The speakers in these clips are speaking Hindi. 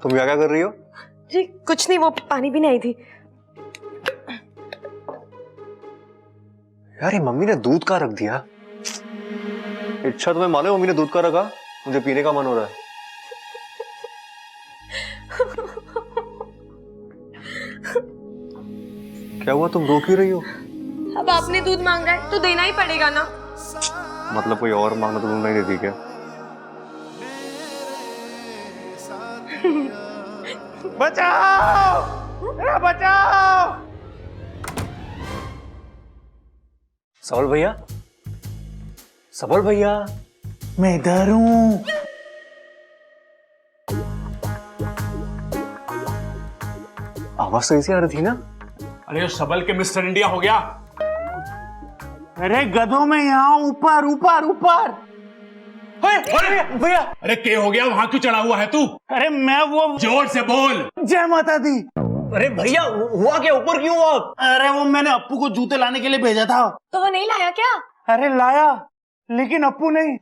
तुम क्या कर रही हो? जी कुछ नहीं, वो पानी भी नहीं थी। यार ये मम्मी ने दूध का रख दिया। अच्छा तुम्हें मालूम है मम्मी ने दूध का रखा? मुझे पीने का मन हो रहा है। क्या हुआ, तुम रो क्यों रही हो? अब आपने दूध मांगा है तो देना ही पड़ेगा ना। मतलब कोई और मांगना तो तुम नहीं देती क्या? बचाओ! अरे बचाओ! सबल भैया, सबल भैया, मैं इधर हूँ। आवाज तो ऐसी आ रही थी ना? अरे ये सबल के मिस्टर इंडिया हो गया। अरे गधों में यहाँ ऊपर ऊपर ऊपर। भैया अरे के हो गया, वहां क्यों चढ़ा हुआ है तू? अरे मैं वो जोर से बोल। जय माता दी। अरे भैया हुआ क्या, ऊपर क्यों आप? अरे वो मैंने अप्पू को जूते लाने के लिए भेजा था। तो वो नहीं लाया क्या? अरे लाया, लेकिन अप्पू नहीं,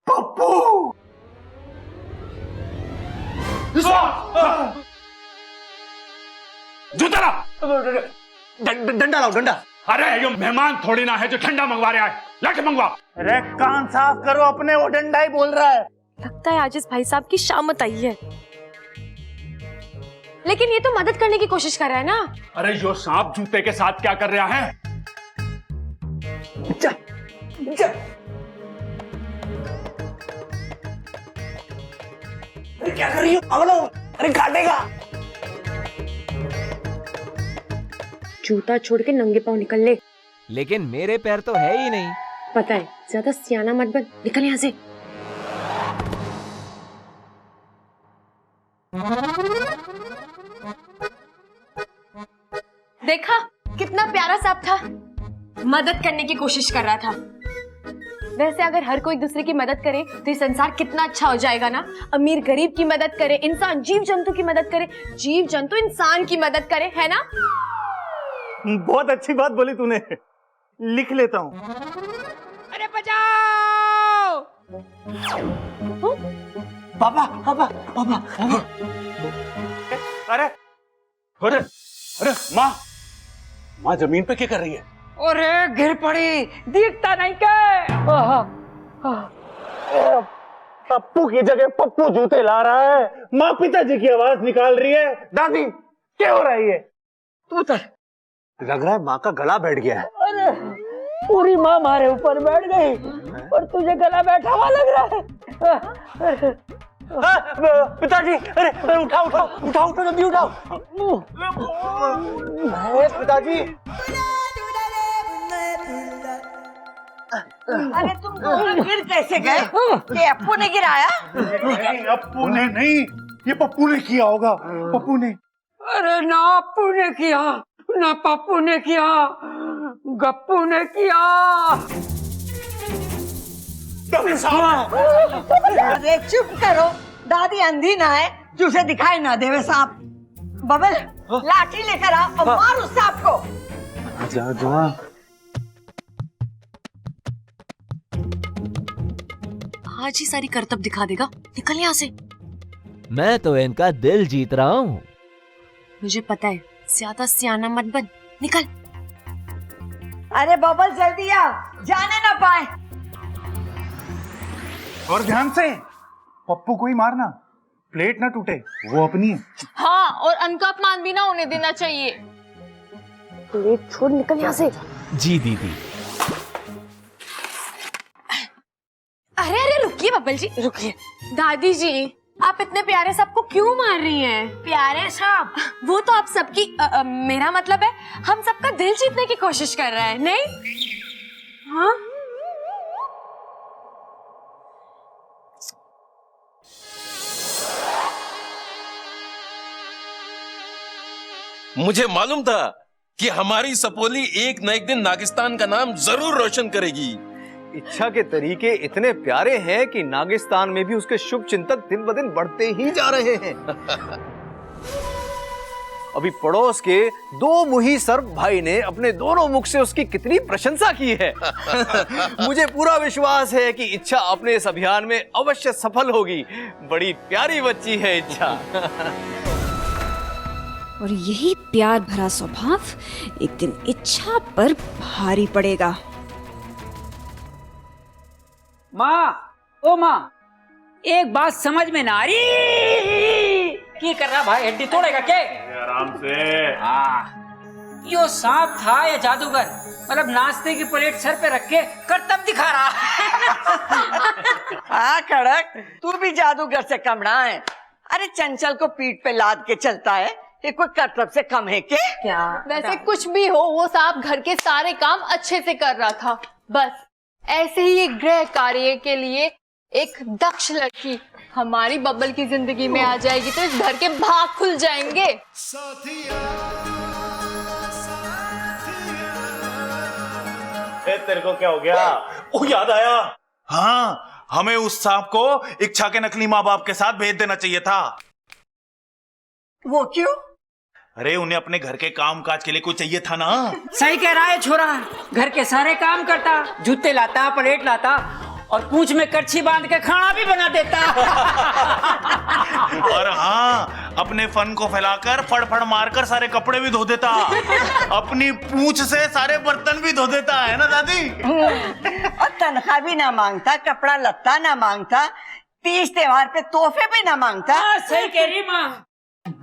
पप्पू। जूता ला। डंडा लाओ, डंडा। अरे ये मेहमान थोड़ी ना है जो ठंडा मंगवा रहा है, लाके मंगवा। अरे कान साफ करो अपने, वो डंडा ही बोल रहा है। लगता है आज इस भाई साहब की शामत आई है। लेकिन ये तो मदद करने की कोशिश कर रहा है ना। अरे यो सांप जूते के साथ क्या कर रहा है? जा, जा। अरे क्या कर रही हो? अगलो, अरे काटेगा। जूता छोड़ के नंगे पांव निकल ले। लेकिन मेरे पैर तो है ही नहीं। पता है, ज्यादा सियाना मत बन, निकल यहाँ से। देखा कितना प्यारा सांप था, मदद करने की कोशिश कर रहा था। वैसे अगर हर कोई दूसरे की मदद करे तो ये संसार कितना अच्छा हो जाएगा ना। अमीर गरीब की मदद करे, इंसान जीव जंतु की मदद करे, जीव जंतु इंसान की मदद करे, है ना? बहुत अच्छी बात बोली तूने, लिख लेता हूँ। अरे बचाओ! पापा पापा पापा। अरे अरे अरे माँ, माँ जमीन पे क्या कर रही है? अरे गिर पड़ी, दिखता नहीं क्या? पप्पू की जगह पप्पू जूते ला रहा है। माँ पिताजी की आवाज निकाल रही है। दादी क्या हो रही है? तू उतर। लग रहा है माँ का गला बैठ गया है। अरे पूरी माँ हमारे ऊपर बैठ गई और तुझे गला बैठा हुआ लग रहा है। पिताजी, अरे उठाओ उठाओ उठाओ उठाओ, जल्दी उठाओ। पिताजी। अरे तुम दोनों गिर कैसे गए? ये अप्पू ने गिराया? नहीं अप्पू ने नहीं, ये पप्पू ने किया होगा। पप्पू ने। अरे ना अप्पू ने किया, ना पप्पू ने किया, गप्पू ने किया। अरे चुप करो, दादी अंधी ना है जो उसे दिखाई ना देवे सांप। बबल लाठी लेकर आ और मार उस सांप को। जा जा। आज ही सारी करतब दिखा देगा, निकल यहाँ से। मैं तो इनका दिल जीत रहा हूँ। मुझे पता है, ज्यादा सियाना मत बन, निकल। अरे बबल जल्दी आ, जाने ना पाए। और ध्यान से, पप्पू को ही मारना, प्लेट ना टूटे, वो अपनी है। हाँ, और अन्न का अपमान भी ना होने देना चाहिए। प्लेट छोड़, निकल यहाँ से। जी दीदी। अरे अरे रुकिए बब्बल जी, रुकिए। दादी जी, आप इतने प्यारे सांप को क्यों मार रही हैं? प्यारे सांप? वो तो आप सबकी मेरा मतलब है, हम सबका दिल जीतने की कोशिश कर रहा है, नहीं? हाँ? मुझे मालूम था कि हमारी सपोली एक न एक दिन नागिस्तान का नाम जरूर रोशन करेगी। इच्छा के तरीके इतने प्यारे हैं कि नागिस्तान में भी उसके शुभ चिंतक दिन ब दिन बढ़ते ही जा रहे हैं। अभी पड़ोस के दो मुही सर्प भाई ने अपने दोनों मुख से उसकी कितनी प्रशंसा की है। मुझे पूरा विश्वास है कि इच्छा अपने इस अभियान में अवश्य सफल होगी। बड़ी प्यारी बच्ची है इच्छा। और यही प्यार भरा स्वभाव एक दिन इच्छा पर भारी पड़ेगा। माँ, ओ माँ, एक बात समझ में ना आ रही। क्या कर रहा भाई, हड्डी तोड़ेगा क्या? आराम से। हाँ, यो सांप था या जादूगर? मतलब नाश्ते की प्लेट सर पे रख के करतब दिखा रहा। हाँ कड़क, तू भी जादूगर से कम ना है। अरे चंचल को पीठ पे लाद के चलता है, ये कोई करतब से कम है क्या? वैसे कुछ भी हो, वो साहब घर के सारे काम अच्छे से कर रहा था। बस ऐसे ही एक गृह कार्य के लिए एक दक्ष लड़की हमारी बब्बल की जिंदगी में आ जाएगी तो इस घर के भाग खुल जाएंगे। तेरे को क्या हो गया? ओ याद आया। हाँ, हमें उस सांप को इच्छा के नकली माँ बाप के साथ भेज देना चाहिए था। वो क्यों? अरे उन्हें अपने घर के काम काज के लिए कोई चाहिए था ना। सही कह रहा है छोरा, घर के सारे काम करता, जूते लाता, प्लेट लाता और पूंछ में करछी बांध के खाना भी बना देता। और हाँ, अपने फन को फैलाकर फड़फड़ मारकर सारे कपड़े भी धो देता। अपनी पूंछ से सारे बर्तन भी धो देता है ना दादी। और तनख्वाह भी ना मांगता, कपड़ा लत्ता ना मांगता, तीज त्योहार पे तोहफे भी ना मांगता। सही कह रही माँ,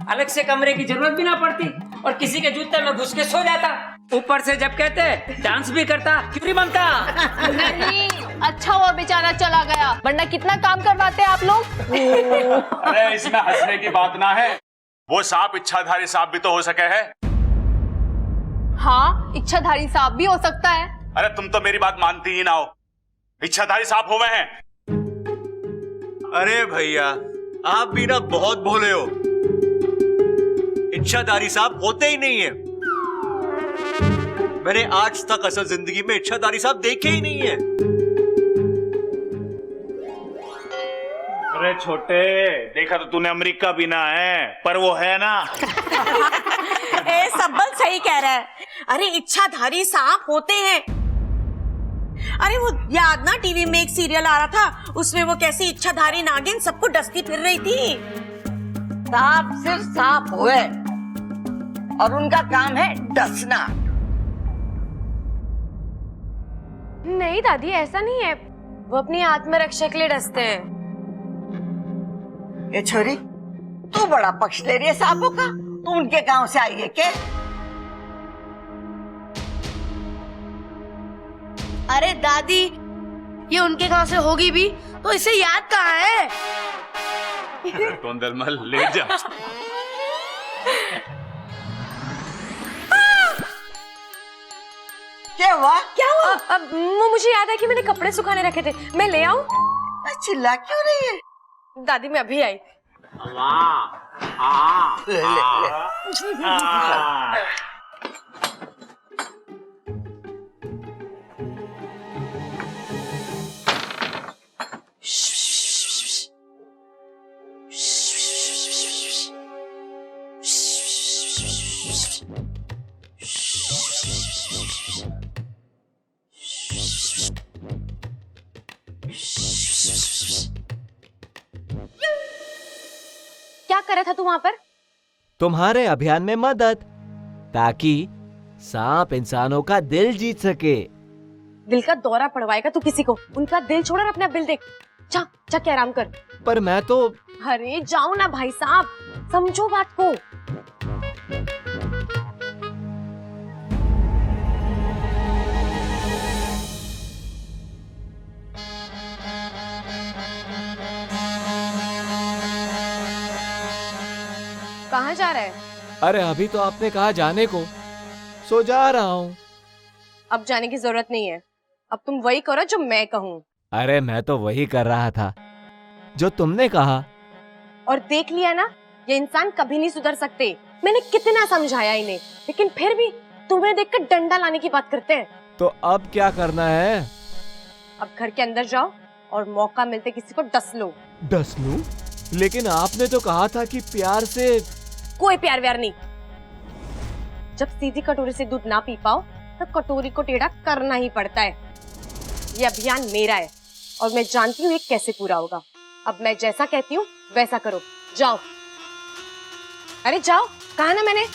अलग से कमरे की जरूरत भी ना पड़ती और किसी के जूते में घुस के सो जाता। ऊपर से जब कहते डांस भी करता, क्यों नहीं बनता? नहीं, अच्छा हुआ बेचारा चला गया, वरना कितना काम करवाते आप लोग। अरे इसमें हंसने की बात ना है, वो सांप इच्छाधारी सांप भी तो हो सके है। हाँ, इच्छाधारी सांप भी हो सकता है। अरे तुम तो मेरी बात मानती ही ना हो, इच्छाधारी सांप हुए हैं। अरे भैया, आप भी ना बहुत भोले हो। इच्छाधारी सांप होते ही नहीं है। मैंने आज तक असल जिंदगी में इच्छाधारी सांप देखे ही नहीं है। अरे छोटे, देखा तो तूने अमेरिका भी ना है, पर वो है ना। ए सब्बल सही कह रहा है। अरे इच्छाधारी सांप होते हैं। अरे वो याद ना, टीवी में एक सीरियल आ रहा था, उसमें वो कैसी इच्छाधारी नागिन सबको डसती फिर रही थी। सांप सिर्फ सांप हुए और उनका काम है डसना। नहीं दादी, ऐसा नहीं है, वो अपनी आत्मरक्षा के लिए डसते हैं। ये छोरी, तू बड़ा पक्ष ले रही है सांपों का। तू उनके गांव से आई है क्या? अरे दादी, ये उनके गांव से होगी भी तो इसे याद कहाँ है? टोंदलमल लेट जा। क्या हुआ? क्या हुआ? अब मुझे याद है कि मैंने कपड़े सुखाने रखे थे, मैं ले आऊं? चिल्ला क्यों रही है? दादी मैं अभी आई। ले ले ले। क्या कर रहा था तू वहां पर? तुम्हारे अभियान में मदद, ताकि सांप इंसानों का दिल जीत सके। दिल का दौरा पड़वाएगा तू किसी को? उनका दिल छोड़ और अपना बिल देख। जा जाके आराम कर। पर मैं तो। अरे जाओ ना भाई साहब, समझो बात को। कहाँ जा रहा है? अरे अभी तो आपने कहा जाने को, सो जा रहा हूँ। अब जाने की जरूरत नहीं है, अब तुम वही करो जो मैं कहूँ। अरे मैं तो वही कर रहा था जो तुमने कहा। और देख लिया ना, ये इंसान कभी नहीं सुधर सकते। मैंने कितना समझाया इन्हें, लेकिन फिर भी तुम्हें देखकर डंडा लाने की बात करते हैं। तो अब क्या करना है? अब घर के अंदर जाओ और मौका मिलते किसी को डस लो। डस लूं? लेकिन आपने तो कहा था कि प्यार से। कोई प्यार व्यार नहीं, जब सीधी कटोरी से दूध ना पी पाओ तो कटोरी को टेढ़ा करना ही पड़ता है। ये अभियान मेरा है और मैं जानती हूँ ये कैसे पूरा होगा। अब मैं जैसा कहती हूँ वैसा करो। जाओ, अरे जाओ, कहा ना मैंने।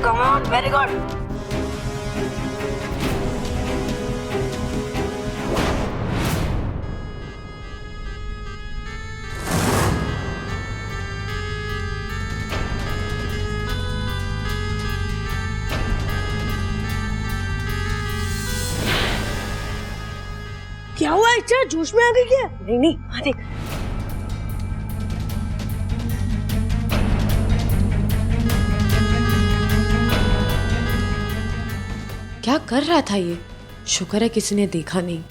Come on, very good. क्या हुआ इच्छा? जोश में आ गई क्या? नहीं नहीं, हाँ देख। क्या कर रहा था ये? शुक्र है किसी ने देखा नहीं।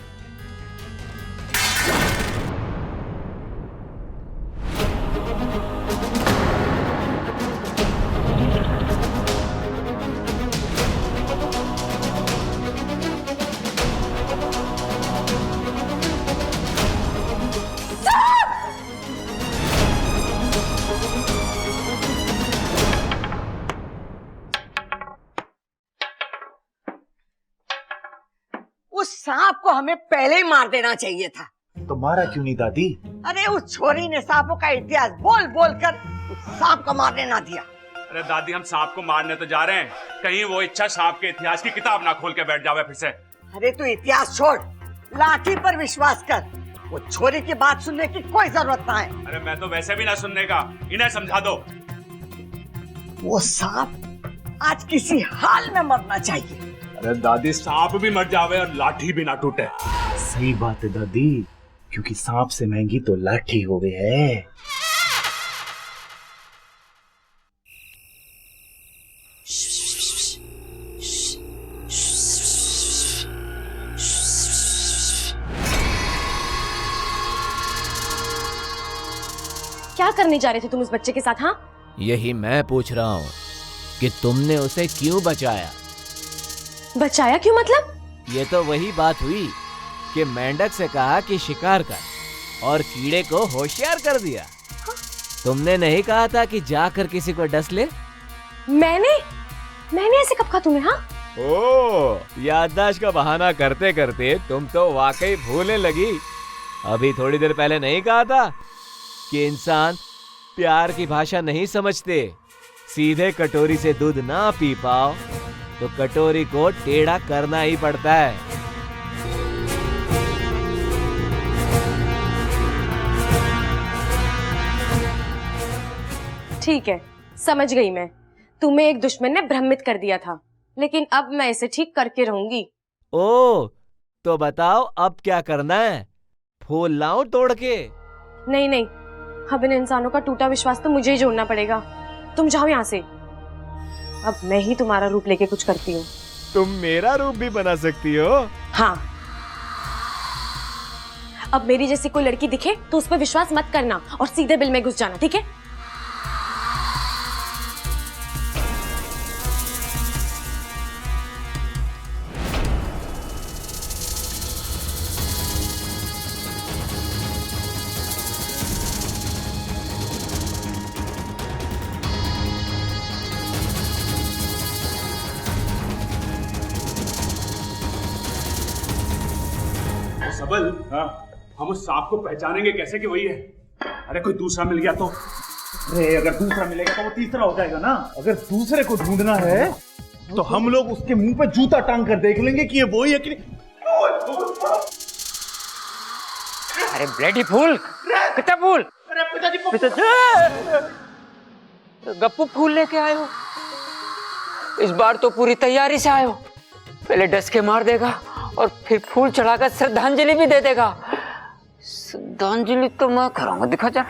उस सांप को हमें पहले ही मार देना चाहिए था। तो मारा क्यों नहीं दादी? अरे उस छोरी ने सांपों का इतिहास बोल बोल कर उस सांप को मारने ना दिया। अरे दादी, हम सांप को मारने तो जा रहे हैं, कहीं वो इच्छा सांप के इतिहास की किताब ना खोल के बैठ जावे फिर से। अरे तू इतिहास छोड़, लाठी पर विश्वास कर। वो छोरी की बात सुनने की कोई जरूरत ना है। अरे मैं तो वैसे भी ना सुनने का, इन्हें समझा दो। वो सांप आज किसी हाल में मरना चाहिए। अरे दादी, सांप भी मर जावे और लाठी भी ना टूटे। सही बात है दादी, क्योंकि सांप से महंगी तो लाठी हो गई है। क्या करने जा रहे थे तुम उस बच्चे के साथ? हाँ, यही मैं पूछ रहा हूँ कि तुमने उसे क्यों बचाया? बचाया क्यों मतलब? ये तो वही बात हुई कि मेंढक से कहा कि शिकार कर और कीड़े को होशियार कर दिया। तुमने नहीं कहा था कि जाकर किसी को डस ले? मैंने ऐसे कब कहा तुम्हें? हाँ, ओ, याददाश्त का बहाना करते करते तुम तो वाकई भूलने लगी। अभी थोड़ी देर पहले नहीं कहा था कि इंसान प्यार की भाषा नहीं समझते। सीधे कटोरी से दूध ना पी पाओ तो कटोरी को टेढ़ा करना ही पड़ता है। ठीक है, समझ गई मैं। तुम्हें एक दुश्मन ने भ्रमित कर दिया था, लेकिन अब मैं इसे ठीक करके रहूंगी। ओ, तो बताओ अब क्या करना है? फूल लाऊं तोड़ के? नहीं नहीं, अब इन इंसानों का टूटा विश्वास तो मुझे ही जोड़ना पड़ेगा। तुम जाओ यहाँ से, अब मैं ही तुम्हारा रूप लेके कुछ करती हूँ। तुम मेरा रूप भी बना सकती हो। हाँ, अब मेरी जैसी कोई लड़की दिखे तो उस पर विश्वास मत करना और सीधे बिल में घुस जाना, ठीक है? सबल, हाँ, हम उस सांप को पहचानेंगे कैसे कि वही है? अरे कोई दूसरा मिल गया तो? अरे अगर दूसरा मिलेगा तो वो तीसरा हो जाएगा ना। अगर दूसरे को ढूंढना है तो हम लोग उसके मुंह पे जूता टांग कर देख लेंगे कि ये वही है कि नहीं। अरे ब्लडी फूल, कितना फूल? गप्पू फूल लेके आए हो? इस बार तो पूरी तैयारी से आए हो। पहले डस के मार देगा और फिर फूल चढ़ाकर श्रद्धांजलि भी दे देगा। श्रद्धांजलि तो मैं करूंगा, दिखा जा।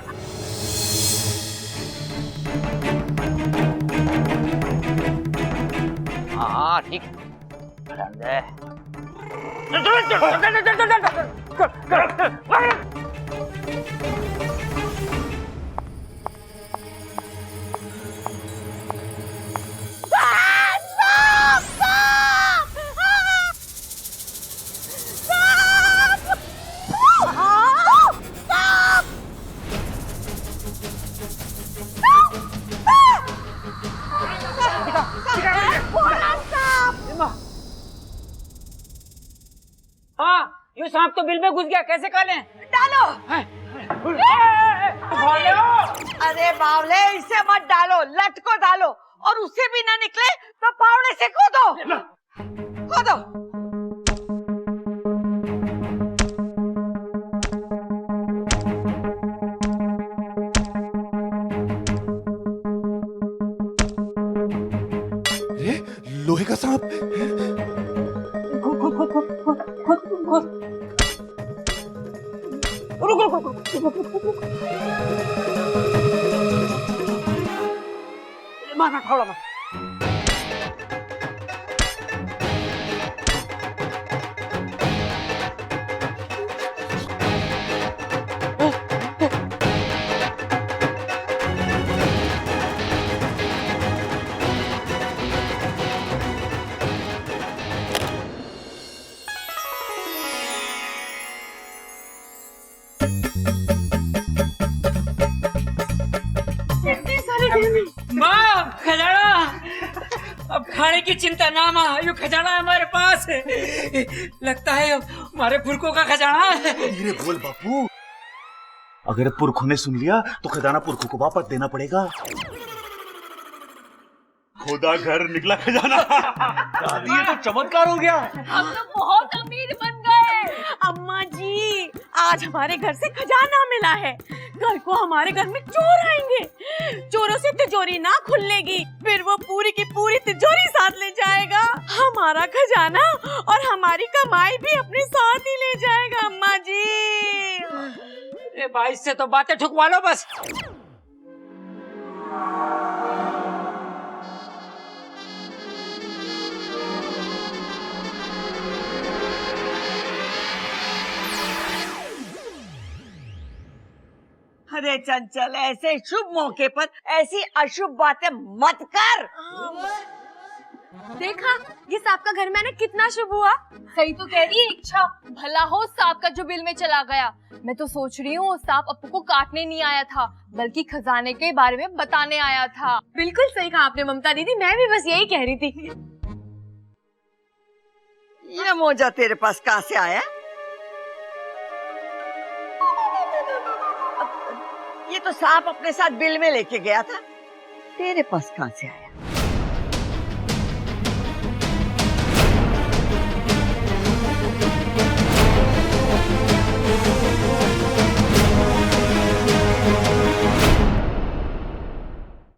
हाँ ठीक। हाँ, ये सांप तो बिल में घुस गया, कैसे कालें? डालो। अरे बावले, इसे मत डालो, लट को डालो, और उससे भी ना निकले तो फावड़े से कूदो। कूदो। लोहे का सांप। मार फावड़ा मार। माँ, खजाना। अब खाने की चिंता ना माँ, यो खजाना हमारे पास है। लगता है हमारे पुरखों का खजाना है। धीरे बोल बापू, अगर पुरखों ने सुन लिया तो खजाना पुरखों को वापस देना पड़ेगा। खुदा घर निकला खजाना। दादी ये तो चमत्कार हो गया। हम तो बहुत अमीर बन गए। अम्मा जी, आज हमारे घर से खजाना मिला है। कल को हमारे घर में चोर आएंगे, चोरों से तिजोरी ना खुलेगी, फिर वो पूरी की पूरी तिजोरी साथ ले जाएगा। हमारा खजाना और हमारी कमाई भी अपने साथ ही ले जाएगा। अम्मा जी, ए भाई, इससे तो बातें ठुकवा लो बस। अरे चंचल, ऐसे शुभ मौके पर ऐसी अशुभ बातें मत कर। देखा, ये सांप का घर में आना कितना शुभ हुआ। सही तो कह रही है इच्छा, भला हो सांप का जो बिल में चला गया। मैं तो सोच रही हूँ सांप अपू को काटने नहीं आया था, बल्कि खजाने के बारे में बताने आया था। बिल्कुल सही कहा आपने ममता दीदी, मैं भी बस यही कह रही थी। ये मोजा तेरे पास कहाँ से आया? ये तो सांप अपने साथ बिल में लेके गया था, तेरे पास कहाँ से आया?